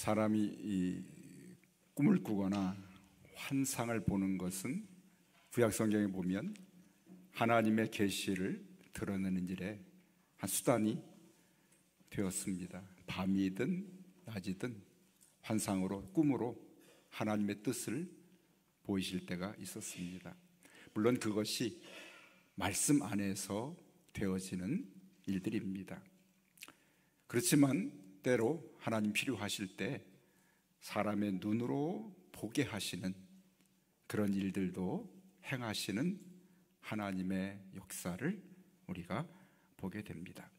사람이 이 꿈을 꾸거나 환상을 보는 것은 구약 성경에 보면 하나님의 계시를 드러내는 일에 한 수단이 되었습니다. 밤이든 낮이든 환상으로, 꿈으로 하나님의 뜻을 보이실 때가 있었습니다. 물론 그것이 말씀 안에서 되어지는 일들입니다. 그렇지만 때로 하나님 필요하실 때 사람의 눈으로 보게 하시는 그런 일들도 행하시는 하나님의 역사를 우리가 보게 됩니다.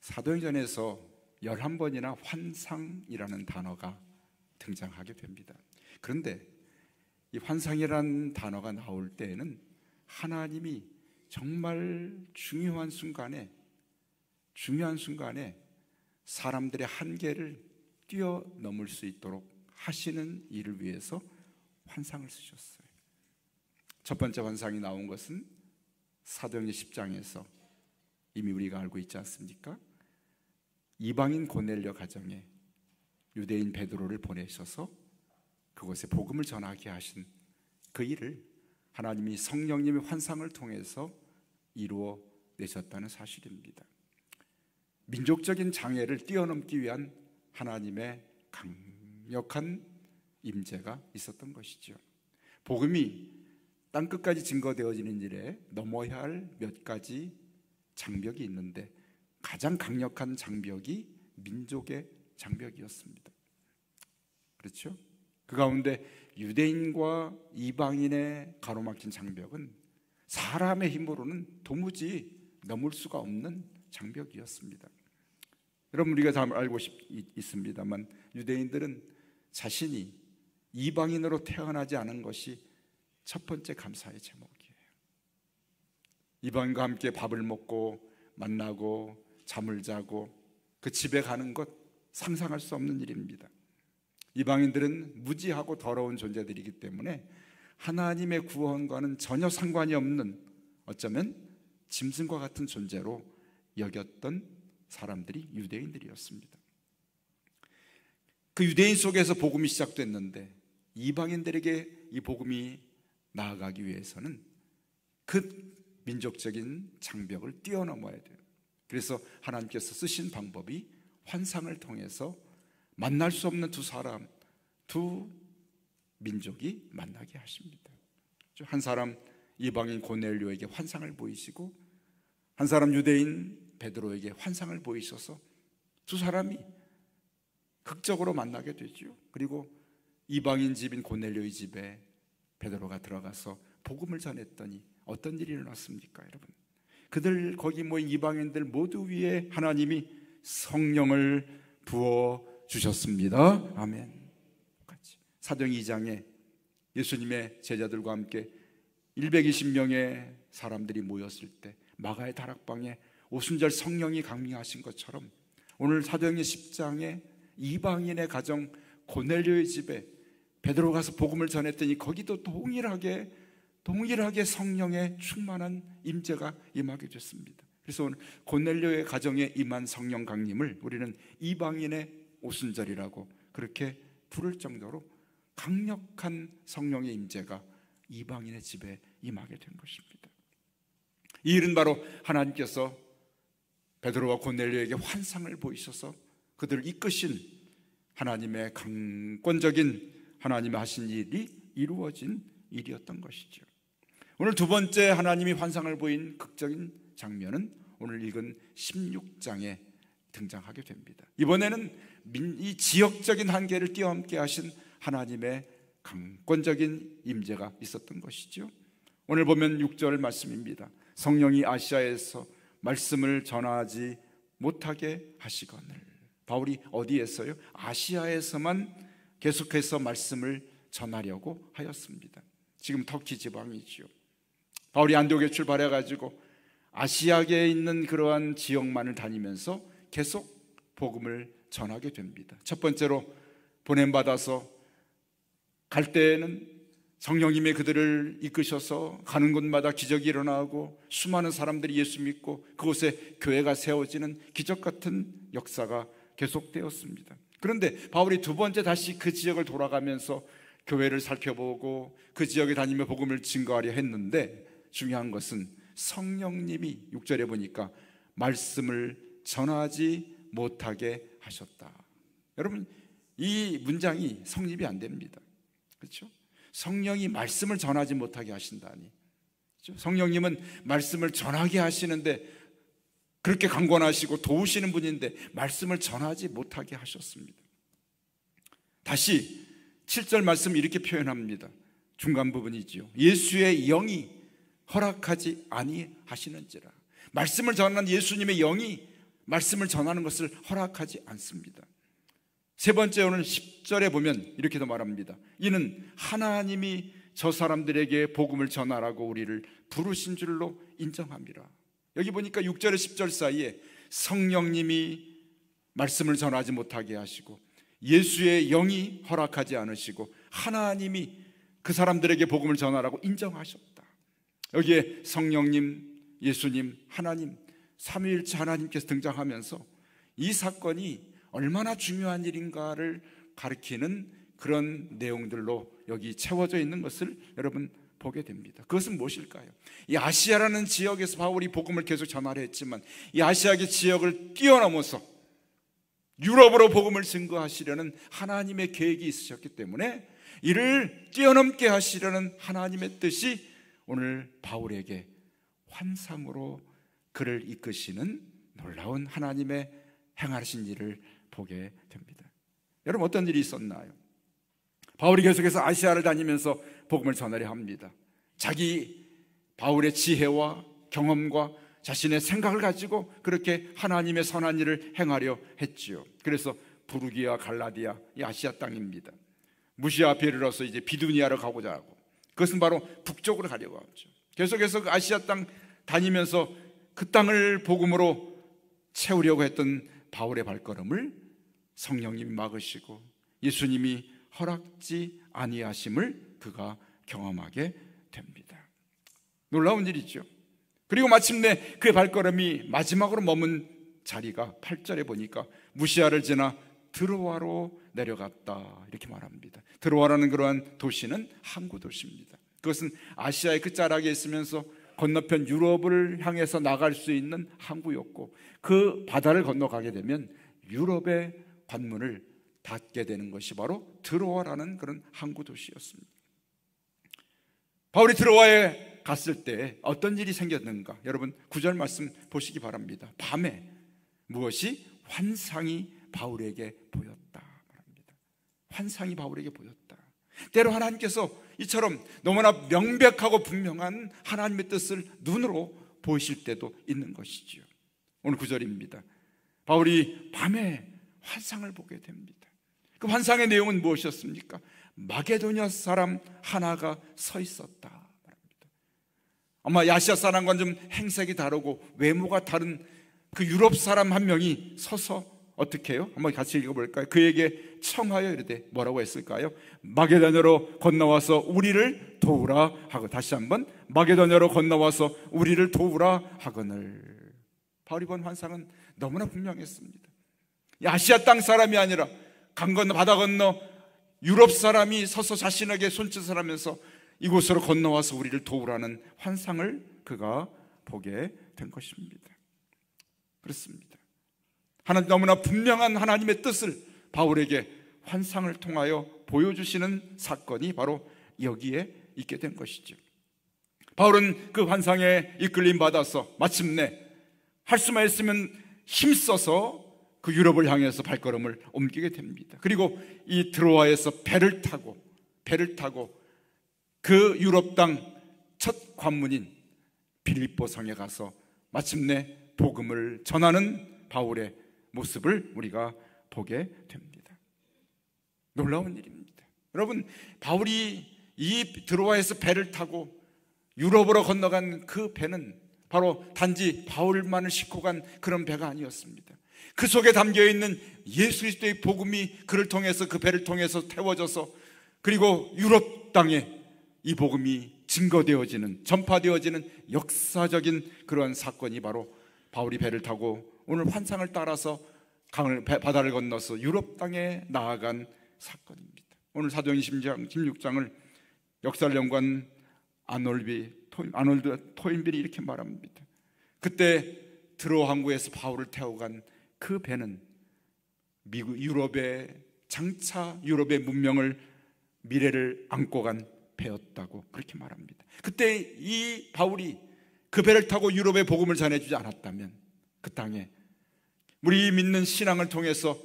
사도행전에서 11번이나 환상이라는 단어가 등장하게 됩니다. 그런데 이 환상이라는 단어가 나올 때에는 하나님이 정말 중요한 순간에 사람들의 한계를 뛰어넘을 수 있도록 하시는 일을 위해서 환상을 쓰셨어요. 첫 번째 환상이 나온 것은 사도행전 10장에서 이미 우리가 알고 있지 않습니까? 이방인 고넬료 가정에 유대인 베드로를 보내셔서 그곳에 복음을 전하게 하신 그 일을 하나님이 성령님의 환상을 통해서 이루어 내셨다는 사실입니다. 민족적인 장애를 뛰어넘기 위한 하나님의 강력한 임재가 있었던 것이죠. 복음이 땅끝까지 증거되어지는 일에 넘어야 할 몇 가지 장벽이 있는데 가장 강력한 장벽이 민족의 장벽이었습니다. 그렇죠? 그 가운데 유대인과 이방인의 가로막힌 장벽은 사람의 힘으로는 도무지 넘을 수가 없는 장벽이었습니다. 여러분, 우리가 다 알고 있습니다만 유대인들은 자신이 이방인으로 태어나지 않은 것이 첫 번째 감사의 제목이에요. 이방인과 함께 밥을 먹고 만나고 잠을 자고 그 집에 가는 것 상상할 수 없는 일입니다. 이방인들은 무지하고 더러운 존재들이기 때문에 하나님의 구원과는 전혀 상관이 없는, 어쩌면 짐승과 같은 존재로 여겼던 사람들이 유대인들이었습니다. 그 유대인 속에서 복음이 시작됐는데 이방인들에게 이 복음이 나아가기 위해서는 그 민족적인 장벽을 뛰어넘어야 돼요. 그래서 하나님께서 쓰신 방법이 환상을 통해서 만날 수 없는 두 사람, 두 민족이 만나게 하십니다. 한 사람 이방인 고넬료에게 환상을 보이시고 한 사람 유대인 베드로에게 환상을 보이셔서 두 사람이 극적으로 만나게 되죠. 그리고 이방인 집인 고넬료의 집에 베드로가 들어가서 복음을 전했더니 어떤 일이 일어났습니까, 여러분? 그들 거기 모인 이방인들 모두 위에 하나님이 성령을 부어 주셨습니다. 아멘. 사도행전 2장에 예수님의 제자들과 함께 120명의 사람들이 모였을 때 마가의 다락방에 오순절 성령이 강림하신 것처럼 오늘 사도행전 10장에 이방인의 가정 고넬료의 집에 베드로 가서 복음을 전했더니 거기도 동일하게 성령의 충만한 임재가 임하게 됐습니다. 그래서 오늘 고넬료의 가정에 임한 성령 강림을 우리는 이방인의 오순절이라고 그렇게 부를 정도로 강력한 성령의 임재가 이방인의 집에 임하게 된 것입니다. 이 일은 바로 하나님께서 베드로와 고넬료에게 환상을 보이셔서 그들을 이끄신 하나님의 강권적인 하나님의 하신 일이 이루어진 일이었던 것이죠. 오늘 두 번째 하나님이 환상을 보인 극적인 장면은 오늘 읽은 16장에 등장하게 됩니다. 이번에는 이 지역적인 한계를 뛰어넘게 하신 하나님의 강권적인 임재가 있었던 것이죠. 오늘 보면 6절 말씀입니다. 성령이 아시아에서 말씀을 전하지 못하게 하시거늘. 바울이 어디에서요? 아시아에서만 계속해서 말씀을 전하려고 하였습니다. 지금 터키 지방이죠. 바울이 안디옥에 출발해가지고 아시아계에 있는 그러한 지역만을 다니면서 계속 복음을 전하게 됩니다. 첫 번째로 보냄받아서 갈 때에는 성령님이 그들을 이끄셔서 가는 곳마다 기적이 일어나고 수많은 사람들이 예수 믿고 그곳에 교회가 세워지는 기적 같은 역사가 계속되었습니다. 그런데 바울이 두 번째 다시 그 지역을 돌아가면서 교회를 살펴보고 그 지역에 다니며 복음을 증거하려 했는데, 중요한 것은 성령님이 6절에 보니까 말씀을 전하지 못하게 하셨다. 여러분, 이 문장이 성립이 안 됩니다. 그렇죠? 성령이 말씀을 전하지 못하게 하신다니. 그렇죠? 성령님은 말씀을 전하게 하시는데, 그렇게 강권하시고 도우시는 분인데 말씀을 전하지 못하게 하셨습니다. 다시 7절 말씀 이렇게 표현합니다. 중간 부분이지요. 예수의 영이 허락하지 아니하시는지라. 말씀을 전하는 예수님의 영이 말씀을 전하는 것을 허락하지 않습니다. 세 번째로는 10절에 보면 이렇게도 말합니다. 이는 하나님이 저 사람들에게 복음을 전하라고 우리를 부르신 줄로 인정함이라. 여기 보니까 6절에 10절 사이에 성령님이 말씀을 전하지 못하게 하시고, 예수의 영이 허락하지 않으시고, 하나님이 그 사람들에게 복음을 전하라고 인정하셨다. 여기에 성령님, 예수님, 하나님, 삼위일체 하나님께서 등장하면서 이 사건이 얼마나 중요한 일인가를 가리키는 그런 내용들로 여기 채워져 있는 것을 여러분 보게 됩니다. 그것은 무엇일까요? 이 아시아라는 지역에서 바울이 복음을 계속 전하려 했지만, 이 아시아의 지역을 뛰어넘어서 유럽으로 복음을 증거하시려는 하나님의 계획이 있으셨기 때문에 이를 뛰어넘게 하시려는 하나님의 뜻이 오늘 바울에게 환상으로 그를 이끄시는 놀라운 하나님의 행하신 일을 보게 됩니다. 여러분, 어떤 일이 있었나요? 바울이 계속해서 아시아를 다니면서 복음을 전하려 합니다. 자기 바울의 지혜와 경험과 자신의 생각을 가지고 그렇게 하나님의 선한 일을 행하려 했지요. 그래서 부르기아, 갈라디아, 이 아시아 땅입니다. 무시아 베르러서 이제 비두니아로 가고자 하고, 그것은 바로 북쪽으로 가려고 하죠. 계속해서 그 아시아 땅 다니면서 그 땅을 복음으로 채우려고 했던 바울의 발걸음을 성령님이 막으시고 예수님이 허락지 아니하심을 그가 경험하게 됩니다. 놀라운 일이죠. 그리고 마침내 그의 발걸음이 마지막으로 머문 자리가 8절에 보니까 무시아를 지나 드로아로 내려갔다, 이렇게 말합니다. 드로아라는 그러한 도시는 항구 도시입니다. 그것은 아시아의 끝자락에 있으면서 건너편 유럽을 향해서 나갈 수 있는 항구였고, 그 바다를 건너가게 되면 유럽의 관문을 닫게 되는 것이 바로 드로아라는 그런 항구 도시였습니다. 바울이 드로아에 갔을 때 어떤 일이 생겼는가? 여러분 9절 말씀 보시기 바랍니다. 밤에 무엇이? 환상이 바울에게 보였다 말합니다. 환상이 바울에게 보였다. 때로 하나님께서 이처럼 너무나 명백하고 분명한 하나님의 뜻을 눈으로 보이실 때도 있는 것이지요. 오늘 9절입니다. 바울이 밤에 환상을 보게 됩니다. 그 환상의 내용은 무엇이었습니까? 마게도냐 사람 하나가 서 있었다 말합니다. 아마 아시아 사람과는 좀 행색이 다르고 외모가 다른 그 유럽 사람 한 명이 서서 어떻게 해요? 한번 같이 읽어볼까요? 그에게 청하여 이르되 뭐라고 했을까요? 마게도냐로 건너와서 우리를 도우라 하고, 다시 한번 마게도냐로 건너와서 우리를 도우라 하거늘. 바울이 본 환상은 너무나 분명했습니다. 아시아 땅 사람이 아니라 강 건너 바다 건너 유럽 사람이 서서 자신에게 손짓을 하면서 이곳으로 건너와서 우리를 도우라는 환상을 그가 보게 된 것입니다. 그렇습니다. 하나님, 너무나 분명한 하나님의 뜻을 바울에게 환상을 통하여 보여주시는 사건이 바로 여기에 있게 된 것이죠. 바울은 그 환상에 이끌림 받아서 마침내 할 수만 있으면 힘써서 그 유럽을 향해서 발걸음을 옮기게 됩니다. 그리고 이 드로아에서 배를 타고 그 유럽 땅 첫 관문인 빌립보 성에 가서 마침내 복음을 전하는 바울의 모습을 우리가 보게 됩니다. 놀라운 일입니다. 여러분, 바울이 이 드로아에서 배를 타고 유럽으로 건너간 그 배는 바로 단지 바울만을 싣고 간 그런 배가 아니었습니다. 그 속에 담겨있는 예수 그리스도의 복음이 그를 통해서, 그 배를 통해서 태워져서, 그리고 유럽 땅에 이 복음이 증거되어지는, 전파되어지는 역사적인 그러한 사건이 바로 바울이 배를 타고 오늘 환상을 따라서 바다를 건너서 유럽 땅에 나아간 사건입니다. 오늘 사도행전 16장을 역사연구원 아놀드 토인빌이 이렇게 말합니다. 그때 드로 항구에서 바울을 태워 간 그 배는 장차 유럽의 문명을, 미래를 안고 간 배였다고 그렇게 말합니다. 그때 이 바울이 그 배를 타고 유럽의 복음을 전해주지 않았다면 그 땅에 우리 믿는 신앙을 통해서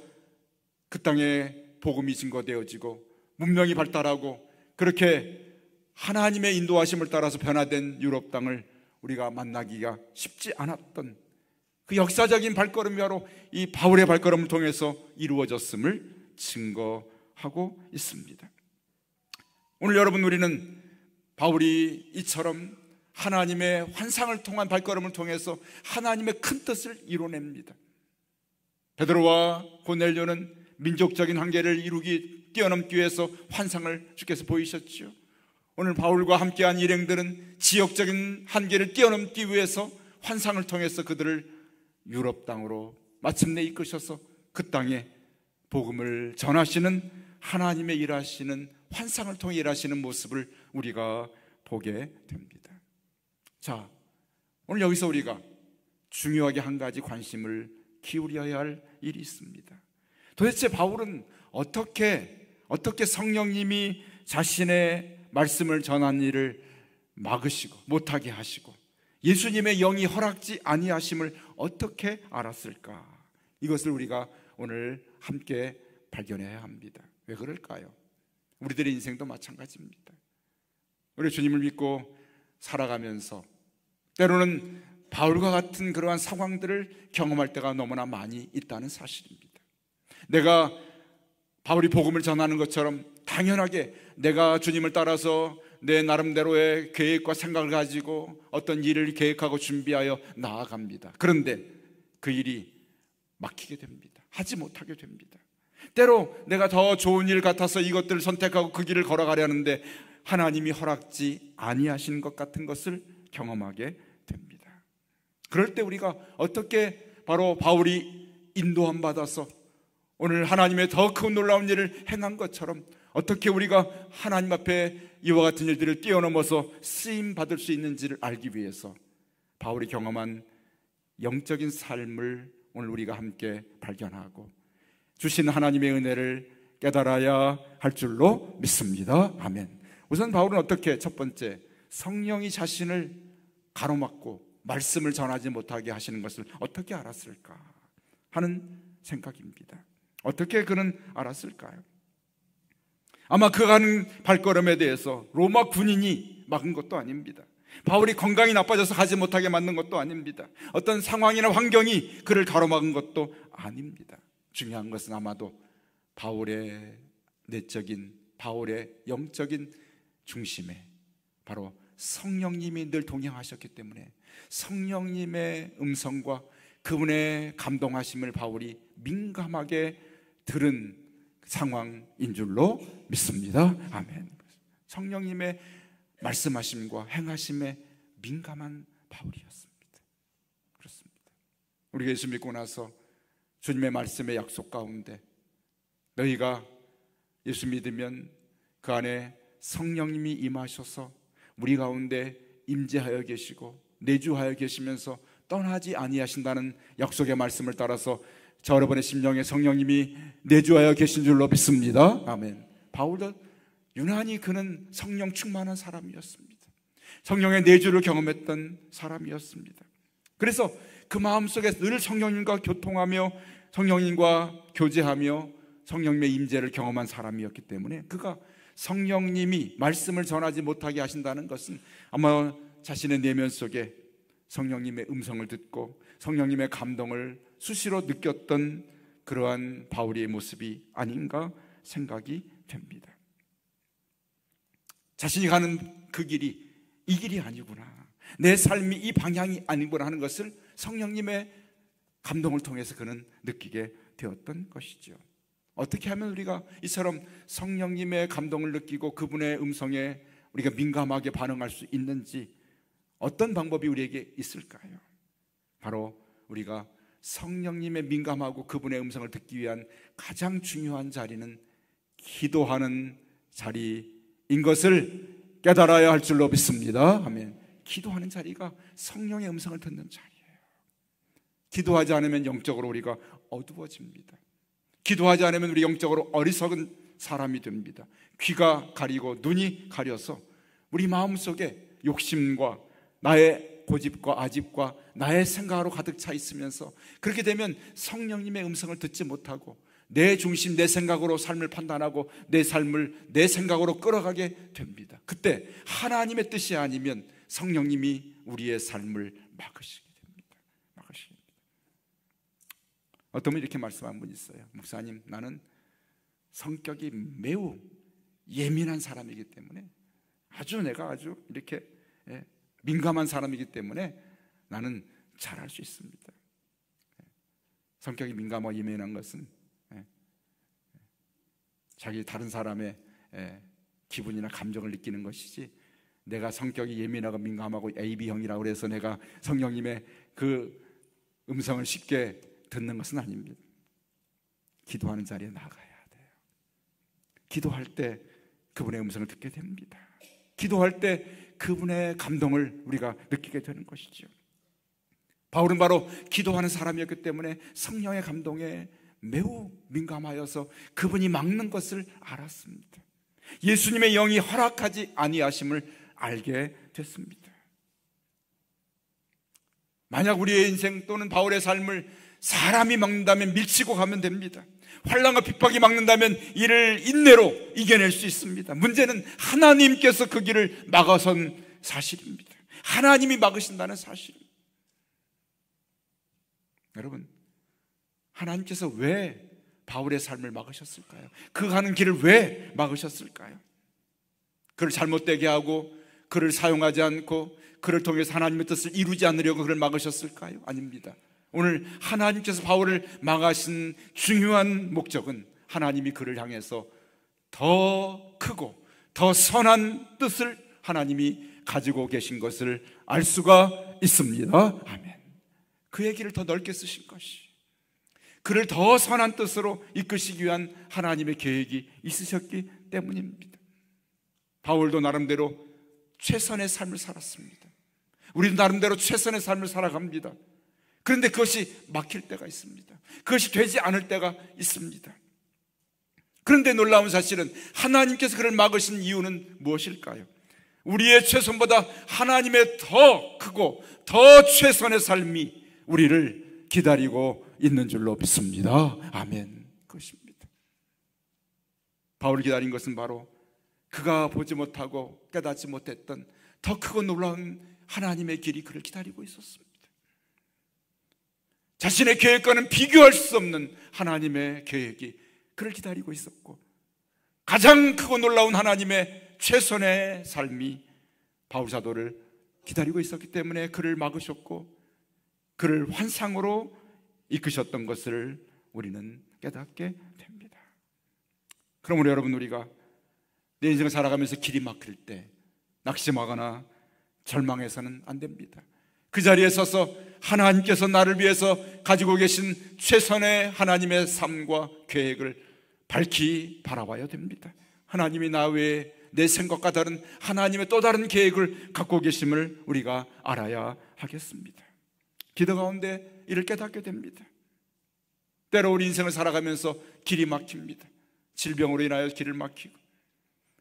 그 땅에 복음이 증거되어지고 문명이 발달하고 그렇게 하나님의 인도하심을 따라서 변화된 유럽 땅을 우리가 만나기가 쉽지 않았던 그 역사적인 발걸음이 바로 이 바울의 발걸음을 통해서 이루어졌음을 증거하고 있습니다. 오늘 여러분, 우리는 바울이 이처럼 하나님의 환상을 통한 발걸음을 통해서 하나님의 큰 뜻을 이뤄냅니다. 베드로와 고넬료는 민족적인 한계를 뛰어넘기 위해서 환상을 주께서 보이셨죠. 오늘 바울과 함께한 일행들은 지역적인 한계를 뛰어넘기 위해서 환상을 통해서 그들을 유럽 땅으로 마침내 이끄셔서 그 땅에 복음을 전하시는 하나님의 일하시는, 환상을 통해 일하시는 모습을 우리가 보게 됩니다. 자, 오늘 여기서 우리가 중요하게 한 가지 관심을 기울여야 할 일이 있습니다. 도대체 바울은 어떻게 성령님이 자신의 말씀을 전하는 일을 막으시고 못하게 하시고 예수님의 영이 허락지 아니하심을 어떻게 알았을까? 이것을 우리가 오늘 함께 발견해야 합니다. 왜 그럴까요? 우리들의 인생도 마찬가지입니다. 우리 주님을 믿고 살아가면서 때로는 바울과 같은 그러한 상황들을 경험할 때가 너무나 많이 있다는 사실입니다. 내가 바울이 복음을 전하는 것처럼 당연하게 내가 주님을 따라서 내 나름대로의 계획과 생각을 가지고 어떤 일을 계획하고 준비하여 나아갑니다. 그런데 그 일이 막히게 됩니다. 하지 못하게 됩니다. 때로 내가 더 좋은 일 같아서 이것들을 선택하고 그 길을 걸어가려는데 하나님이 허락지 아니하신 것 같은 것을 경험하게 됩니다. 그럴 때 우리가 어떻게 바로 바울이 인도함 받아서 오늘 하나님의 더 큰 놀라운 일을 행한 것처럼 어떻게 우리가 하나님 앞에 이와 같은 일들을 뛰어넘어서 쓰임 받을 수 있는지를 알기 위해서 바울이 경험한 영적인 삶을 오늘 우리가 함께 발견하고 주신 하나님의 은혜를 깨달아야 할 줄로 믿습니다. 아멘. 우선 바울은 어떻게, 첫 번째, 성령이 자신을 가로막고 말씀을 전하지 못하게 하시는 것을 어떻게 알았을까 하는 생각입니다. 어떻게 그는 알았을까요? 아마 그 가는 발걸음에 대해서 로마 군인이 막은 것도 아닙니다. 바울이 건강이 나빠져서 가지 못하게 만든 것도 아닙니다. 어떤 상황이나 환경이 그를 가로막은 것도 아닙니다. 중요한 것은 아마도 바울의 내적인, 바울의 영적인 중심에 바로 성령님이 늘 동행하셨기 때문에 성령님의 음성과 그분의 감동하심을 바울이 민감하게 들은 상황인 줄로 믿습니다. 아멘. 성령님의 말씀하심과 행하심에 민감한 바울이었습니다. 그렇습니다. 우리가 예수 믿고 나서 주님의 말씀의 약속 가운데 너희가 예수 믿으면 그 안에 성령님이 임하셔서 우리 가운데 임재하여 계시고 내주하여 계시면서 떠나지 아니하신다는 약속의 말씀을 따라서 저 여러분의 심령에 성령님이 내주하여 계신 줄로 믿습니다. 아멘. 바울도 유난히 그는 성령 충만한 사람이었습니다. 성령의 내주를 경험했던 사람이었습니다. 그래서 그 마음속에 늘 성령님과 교통하며 성령님과 교제하며 성령님의 임재를 경험한 사람이었기 때문에 그가 성령님이 말씀을 전하지 못하게 하신다는 것은 아마 자신의 내면 속에 성령님의 음성을 듣고 성령님의 감동을 수시로 느꼈던 그러한 바울의 모습이 아닌가 생각이 됩니다. 자신이 가는 그 길이 이 길이 아니구나, 내 삶이 이 방향이 아니구나 하는 것을 성령님의 감동을 통해서 그는 느끼게 되었던 것이죠. 어떻게 하면 우리가 이처럼 성령님의 감동을 느끼고 그분의 음성에 우리가 민감하게 반응할 수 있는지, 어떤 방법이 우리에게 있을까요? 바로 우리가 성령님의 민감하고 그분의 음성을 듣기 위한 가장 중요한 자리는 기도하는 자리인 것을 깨달아야 할 줄로 믿습니다. 아멘. 기도하는 자리가 성령의 음성을 듣는 자리예요. 기도하지 않으면 영적으로 우리가 어두워집니다. 기도하지 않으면 우리 영적으로 어리석은 사람이 됩니다. 귀가 가리고 눈이 가려서 우리 마음속에 욕심과 나의 고집과 아집과 나의 생각으로 가득 차 있으면서, 그렇게 되면 성령님의 음성을 듣지 못하고 내 중심, 내 생각으로 삶을 판단하고 내 삶을 내 생각으로 끌어가게 됩니다. 그때 하나님의 뜻이 아니면 성령님이 우리의 삶을 막으시게 됩니다. 어떤 분이 이렇게 말씀한 분이 있어요. 목사님, 나는 성격이 매우 예민한 사람이기 때문에, 내가 아주 이렇게 민감한 사람이기 때문에 나는 잘할 수 있습니다. 성격이 민감하고 예민한 것은 자기 다른 사람의 기분이나 감정을 느끼는 것이지, 내가 성격이 예민하고 민감하고 AB형이라고 해서 내가 성령님의 그 음성을 쉽게 듣는 것은 아닙니다. 기도하는 자리에 나가야 돼요. 기도할 때 그분의 음성을 듣게 됩니다. 기도할 때 그분의 감동을 우리가 느끼게 되는 것이죠. 바울은 바로 기도하는 사람이었기 때문에 성령의 감동에 매우 민감하여서 그분이 막는 것을 알았습니다. 예수님의 영이 허락하지 아니하심을 알게 됐습니다. 만약 우리의 인생 또는 바울의 삶을 사람이 막는다면 밀치고 가면 됩니다. 환난과 핍박이 막는다면 이를 인내로 이겨낼 수 있습니다. 문제는 하나님께서 그 길을 막아선 사실입니다. 하나님이 막으신다는 사실입니다. 여러분, 하나님께서 왜 바울의 삶을 막으셨을까요? 그 가는 길을 왜 막으셨을까요? 그를 잘못되게 하고 그를 사용하지 않고 그를 통해서 하나님의 뜻을 이루지 않으려고 그를 막으셨을까요? 아닙니다. 오늘 하나님께서 바울을 막으신 중요한 목적은 하나님이 그를 향해서 더 크고 더 선한 뜻을 하나님이 가지고 계신 것을 알 수가 있습니다. 아멘. 그의 길을 더 넓게 쓰신 것이, 그를 더 선한 뜻으로 이끄시기 위한 하나님의 계획이 있으셨기 때문입니다. 바울도 나름대로 최선의 삶을 살았습니다. 우리도 나름대로 최선의 삶을 살아갑니다. 그런데 그것이 막힐 때가 있습니다. 그것이 되지 않을 때가 있습니다. 그런데 놀라운 사실은 하나님께서 그를 막으신 이유는 무엇일까요? 우리의 최선보다 하나님의 더 크고 더 최선의 삶이 우리를 기다리고 있는 줄로 믿습니다. 아멘. 그것입니다. 바울을 기다린 것은 바로 그가 보지 못하고 깨닫지 못했던 더 크고 놀라운 하나님의 길이 그를 기다리고 있었습니다. 자신의 계획과는 비교할 수 없는 하나님의 계획이 그를 기다리고 있었고, 가장 크고 놀라운 하나님의 최선의 삶이 바울 사도를 기다리고 있었기 때문에 그를 막으셨고 그를 환상으로 이끄셨던 것을 우리는 깨닫게 됩니다. 그러므로 여러분, 우리가 내 인생을 살아가면서 길이 막힐 때 낙심하거나 절망해서는 안 됩니다. 그 자리에 서서 하나님께서 나를 위해서 가지고 계신 최선의 하나님의 삶과 계획을 밝히 바라봐야 됩니다. 하나님이 나 외에 내 생각과 다른 하나님의 또 다른 계획을 갖고 계심을 우리가 알아야 하겠습니다. 기도 가운데 이를 깨닫게 됩니다. 때로 우리 인생을 살아가면서 길이 막힙니다. 질병으로 인하여 길을 막히고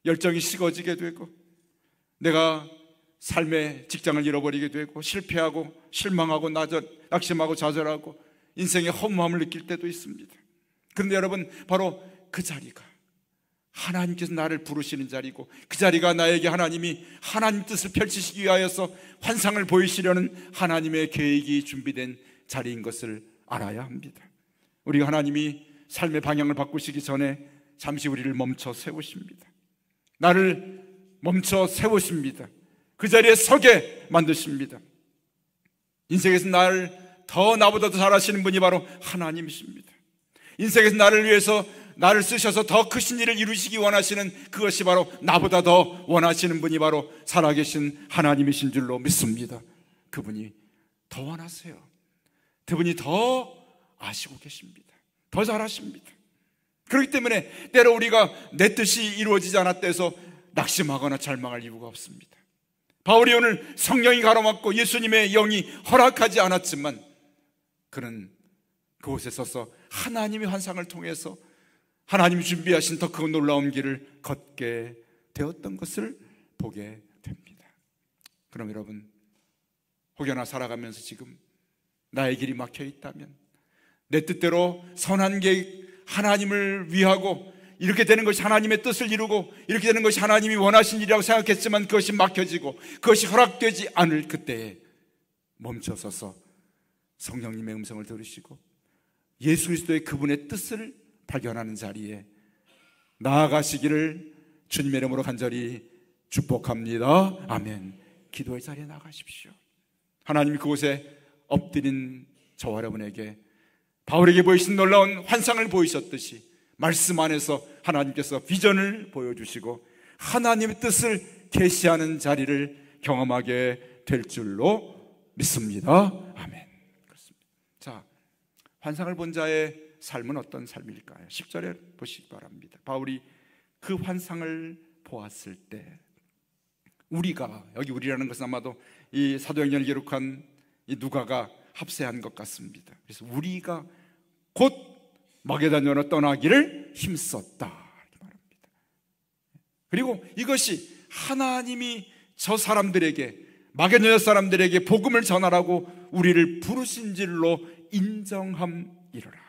열정이 식어지게 되고 내가 삶의 직장을 잃어버리게 되고 실패하고 실망하고 낙심하고 좌절하고 인생의 허무함을 느낄 때도 있습니다. 그런데 여러분, 바로 그 자리가 하나님께서 나를 부르시는 자리고, 그 자리가 나에게 하나님이 하나님 뜻을 펼치시기 위하여서 환상을 보이시려는 하나님의 계획이 준비된 자리인 것을 알아야 합니다. 우리가 하나님이 삶의 방향을 바꾸시기 전에 잠시 우리를 멈춰 세우십니다. 나를 멈춰 세우십니다. 그 자리에 서게 만드십니다. 인생에서 나보다 더 잘하시는 분이 바로 하나님이십니다. 인생에서 나를 위해서 나를 쓰셔서 더 크신 일을 이루시기 원하시는 그것이 바로 나보다 더 원하시는 분이 바로 살아계신 하나님이신 줄로 믿습니다. 그분이 더 원하세요. 그분이 더 아시고 계십니다. 더 잘하십니다. 그렇기 때문에 때로 우리가 내 뜻이 이루어지지 않았다 해서 낙심하거나 절망할 이유가 없습니다. 바울이 오늘 성령이 가로막고 예수님의 영이 허락하지 않았지만 그는 그곳에 서서 하나님의 환상을 통해서 하나님이 준비하신 더 큰 놀라운 길을 걷게 되었던 것을 보게 됩니다. 그럼 여러분, 혹여나 살아가면서 지금 나의 길이 막혀 있다면, 내 뜻대로 선한 계획, 하나님을 위하고 이렇게 되는 것이 하나님의 뜻을 이루고 이렇게 되는 것이 하나님이 원하신 일이라고 생각했지만 그것이 막혀지고 그것이 허락되지 않을 그때에 멈춰서서 성령님의 음성을 들으시고 예수 그리스도의 그분의 뜻을 발견하는 자리에 나아가시기를 주님의 이름으로 간절히 축복합니다. 아멘. 기도의 자리에 나가십시오. 하나님이 그곳에 엎드린 저와 여러분에게 바울에게 보이신 놀라운 환상을 보이셨듯이 말씀 안에서 하나님께서 비전을 보여주시고 하나님의 뜻을 계시하는 자리를 경험하게 될 줄로 믿습니다. 아멘. 그렇습니다. 자, 환상을 본 자의 삶은 어떤 삶일까요? 10절에 보시기 바랍니다. 바울이 그 환상을 보았을 때 우리가, 여기 우리라는 것은 아마도 이 사도행전을 기록한 이 누가가 합세한 것 같습니다. 그래서 우리가 곧 마게도냐로 떠나기를 힘썼다 이렇게 말합니다. 그리고 이것이 하나님이 저 사람들에게, 마게도냐 사람들에게 복음을 전하라고 우리를 부르신 줄로 인정함이로라.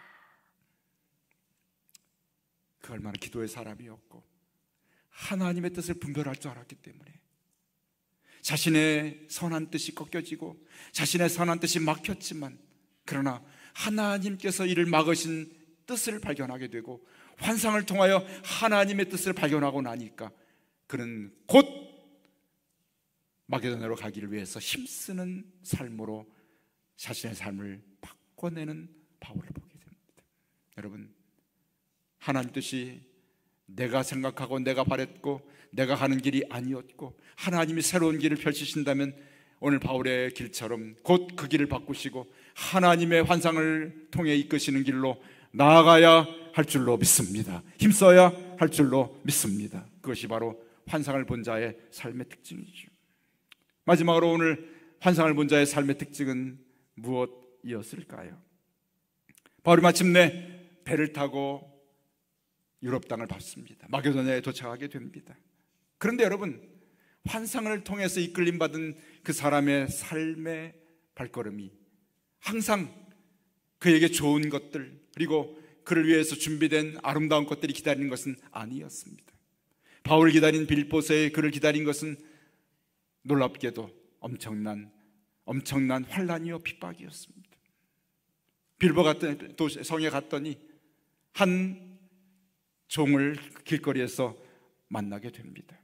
그 얼마나 기도의 사람이었고 하나님의 뜻을 분별할 줄 알았기 때문에 자신의 선한 뜻이 꺾여지고 자신의 선한 뜻이 막혔지만 그러나 하나님께서 이를 막으신 뜻을 발견하게 되고 환상을 통하여 하나님의 뜻을 발견하고 나니까 그는 곧 마게도냐로 가기를 위해서 힘쓰는 삶으로 자신의 삶을 바꿔내는 바울을 보게 됩니다. 여러분, 하나님 뜻이 내가 생각하고 내가 바랬고 내가 가는 길이 아니었고 하나님이 새로운 길을 펼치신다면 오늘 바울의 길처럼 곧 그 길을 바꾸시고 하나님의 환상을 통해 이끄시는 길로 나아가야 할 줄로 믿습니다. 힘써야 할 줄로 믿습니다. 그것이 바로 환상을 본 자의 삶의 특징이죠. 마지막으로 오늘 환상을 본 자의 삶의 특징은 무엇이었을까요? 바울이 마침내 배를 타고 유럽 땅을 밟습니다. 마게도냐에 도착하게 됩니다. 그런데 여러분, 환상을 통해서 이끌림 받은 그 사람의 삶의 발걸음이 항상 그에게 좋은 것들 그리고 그를 위해서 준비된 아름다운 것들이 기다리는 것은 아니었습니다. 바울을 기다린 빌보스에 그를 기다린 것은 놀랍게도 엄청난 환난이요 핍박이었습니다. 빌보 같은 성에 갔더니 한 종을 길거리에서 만나게 됩니다.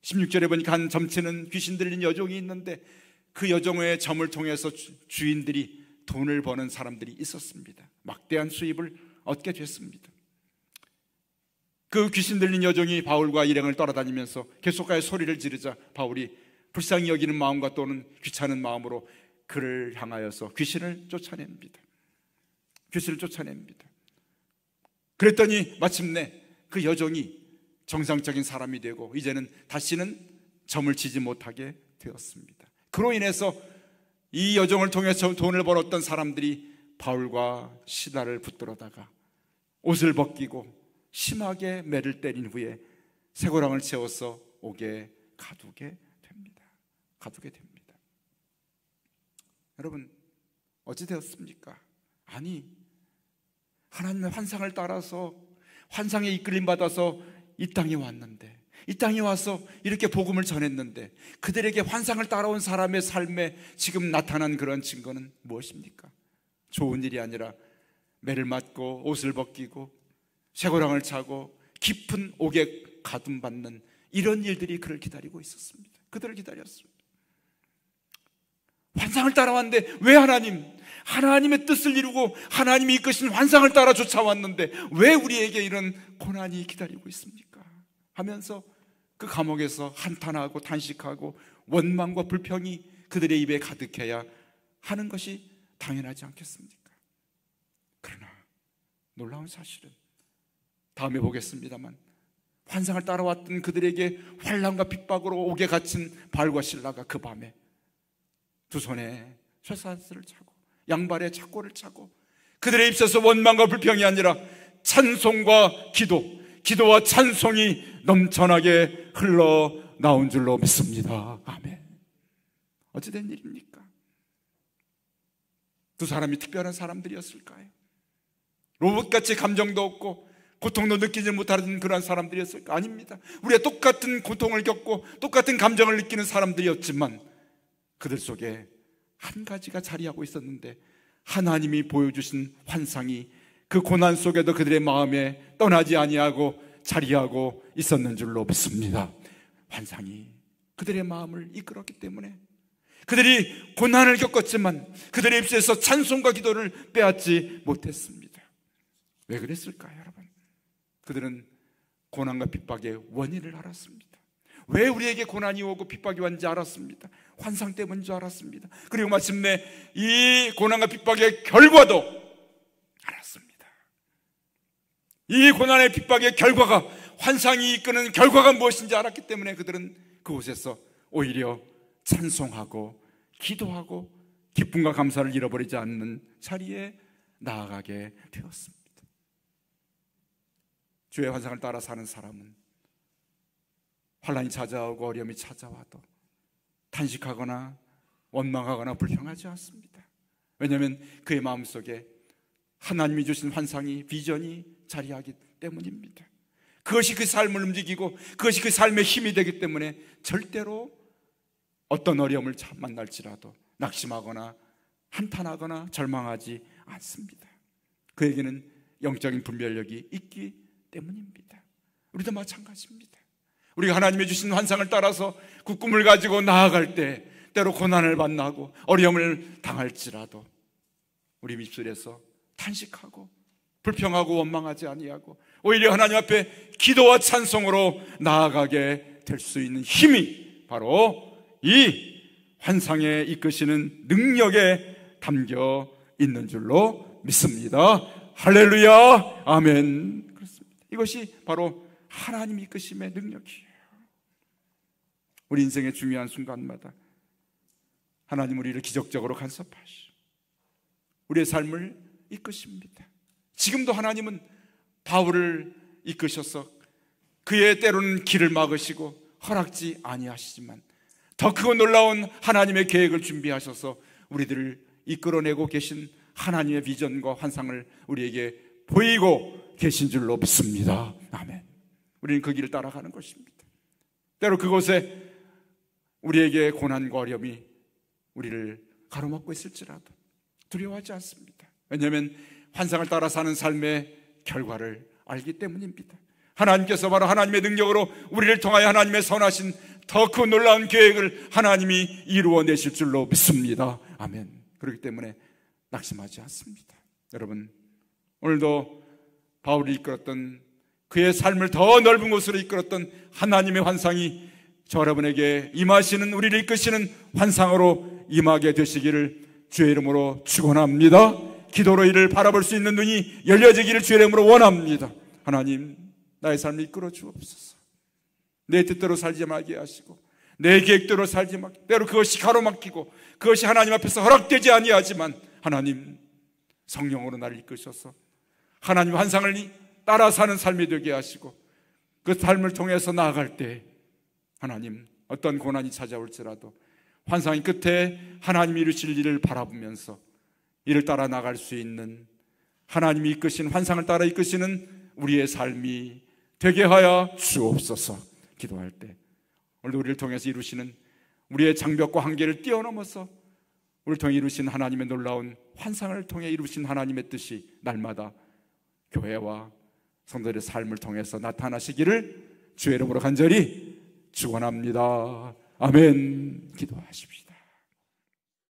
16절에 보니까 한 점치는 귀신 들린 여종이 있는데 그 여종의 점을 통해서 주인들이 돈을 버는 사람들이 있었습니다. 막대한 수입을 얻게 됐습니다. 그 귀신 들린 여종이 바울과 일행을 따라다니면서 계속하여 소리를 지르자 바울이 불쌍히 여기는 마음과 또는 귀찮은 마음으로 그를 향하여서 귀신을 쫓아냅니다. 그랬더니 마침내 그 여종이 정상적인 사람이 되고 이제는 다시는 점을 치지 못하게 되었습니다. 그로 인해서 이 여종을 통해서 돈을 벌었던 사람들이 바울과 시다를 붙들어다가 옷을 벗기고 심하게 매를 때린 후에 쇠고랑을 채워서 옥에 가두게 됩니다. 여러분, 어찌 되었습니까? 아니, 하나님의 환상을 따라서 환상에 이끌림 받아서 이 땅에 왔는데, 이 땅에 와서 이렇게 복음을 전했는데 그들에게 환상을 따라온 사람의 삶에 지금 나타난 그런 증거는 무엇입니까? 좋은 일이 아니라 매를 맞고 옷을 벗기고 쇠고랑을 차고 깊은 옥에 가둠받는 이런 일들이 그를 기다리고 있었습니다. 그들을 기다렸습니다. 환상을 따라왔는데 왜 하나님의 뜻을 이루고 하나님이 이끄신 환상을 따라 쫓아왔는데 왜 우리에게 이런 고난이 기다리고 있습니까? 하면서 그 감옥에서 한탄하고 탄식하고 원망과 불평이 그들의 입에 가득해야 하는 것이 당연하지 않겠습니까? 그러나 놀라운 사실은 다음에 보겠습니다만 환상을 따라왔던 그들에게 환난과 핍박으로 옥에 갇힌 바알과 실라가 그 밤에 두 손에 쇠사슬을 차고 양발에 착고를 차고 그들의 입에서 원망과 불평이 아니라 찬송과 기도와 찬송이 넘쳐나게 흘러나온 줄로 믿습니다. 아멘. 어찌된 일입니까? 두 사람이 특별한 사람들이었을까요? 로봇같이 감정도 없고 고통도 느끼지 못하는 그러한 사람들이었을까? 아닙니다. 우리가 똑같은 고통을 겪고 똑같은 감정을 느끼는 사람들이었지만 그들 속에 한 가지가 자리하고 있었는데 하나님이 보여주신 환상이 그 고난 속에도 그들의 마음에 떠나지 아니하고 자리하고 있었는 줄로 믿습니다. 환상이 그들의 마음을 이끌었기 때문에 그들이 고난을 겪었지만 그들의 입술에서 찬송과 기도를 빼앗지 못했습니다. 왜 그랬을까요, 여러분? 그들은 고난과 핍박의 원인을 알았습니다. 왜 우리에게 고난이 오고 핍박이 왔는지 알았습니다. 환상 때문인 줄 알았습니다. 그리고 마침내 이 고난과 핍박의 결과도 알았습니다. 이 고난의 핍박의 결과가, 환상이 이끄는 결과가 무엇인지 알았기 때문에 그들은 그곳에서 오히려 찬송하고 기도하고 기쁨과 감사를 잃어버리지 않는 자리에 나아가게 되었습니다. 주의 환상을 따라 사는 사람은 환난이 찾아오고 어려움이 찾아와도 탄식하거나 원망하거나 불평하지 않습니다. 왜냐하면 그의 마음속에 하나님이 주신 환상이, 비전이 자리하기 때문입니다. 그것이 그 삶을 움직이고 그것이 그 삶의 힘이 되기 때문에 절대로 어떤 어려움을 만날지라도 낙심하거나 한탄하거나 절망하지 않습니다. 그에게는 영적인 분별력이 있기 때문입니다. 우리도 마찬가지입니다. 우리가 하나님이 주신 환상을 따라서 그 꿈을 가지고 나아갈 때 때로 고난을 만나고 어려움을 당할지라도 우리 입술에서 탄식하고 불평하고 원망하지 아니하고 오히려 하나님 앞에 기도와 찬송으로 나아가게 될 수 있는 힘이 바로 이 환상에 이끄시는 능력에 담겨 있는 줄로 믿습니다. 할렐루야, 아멘. 그렇습니다. 이것이 바로 하나님 이끄심의 능력이에요. 우리 인생의 중요한 순간마다 하나님 우리를 기적적으로 간섭하시고 우리의 삶을 이끄십니다. 지금도 하나님은 바울을 이끄셔서 그의 때로는 길을 막으시고 허락지 아니하시지만 더 크고 놀라운 하나님의 계획을 준비하셔서 우리들을 이끌어내고 계신 하나님의 비전과 환상을 우리에게 보이고 계신 줄로 믿습니다. 아멘. 우리는 그 길을 따라가는 것입니다. 때로 그곳에 우리에게 고난과 어려움이 우리를 가로막고 있을지라도 두려워하지 않습니다. 왜냐하면 환상을 따라 사는 삶의 결과를 알기 때문입니다. 하나님께서 바로 하나님의 능력으로 우리를 통하여 하나님의 선하신 더 큰 놀라운 계획을 하나님이 이루어내실 줄로 믿습니다. 아멘. 그렇기 때문에 낙심하지 않습니다. 여러분, 오늘도 바울이 이끌었던 그의 삶을 더 넓은 곳으로 이끌었던 하나님의 환상이 저 여러분에게 임하시는, 우리를 이끄시는 환상으로 임하게 되시기를 주의 이름으로 축원합니다. 기도로 이를 바라볼 수 있는 눈이 열려지기를 주의 이름으로 원합니다. 하나님, 나의 삶을 이끌어 주옵소서. 내 뜻대로 살지 말게 하시고 내 계획대로 살지 말게, 때로 그것이 가로막히고 그것이 하나님 앞에서 허락되지 아니하지만 하나님 성령으로 나를 이끄셔서 하나님 환상을 따라 사는 삶이 되게 하시고 그 삶을 통해서 나아갈 때 하나님 어떤 고난이 찾아올지라도 환상의 끝에 하나님이 이루실 일을 바라보면서 이를 따라 나갈 수 있는, 하나님이 이끄신 환상을 따라 이끄시는 우리의 삶이 되게 하여 주옵소서. 기도할 때 오늘도 우리를 통해서 이루시는 우리의 장벽과 한계를 뛰어넘어서 우리를 통해 이루신 하나님의 놀라운 환상을 통해 이루신 하나님의 뜻이 날마다 교회와 성도들의 삶을 통해서 나타나시기를 주의 이름으로 간절히 축원합니다. 아멘. 기도하십시다.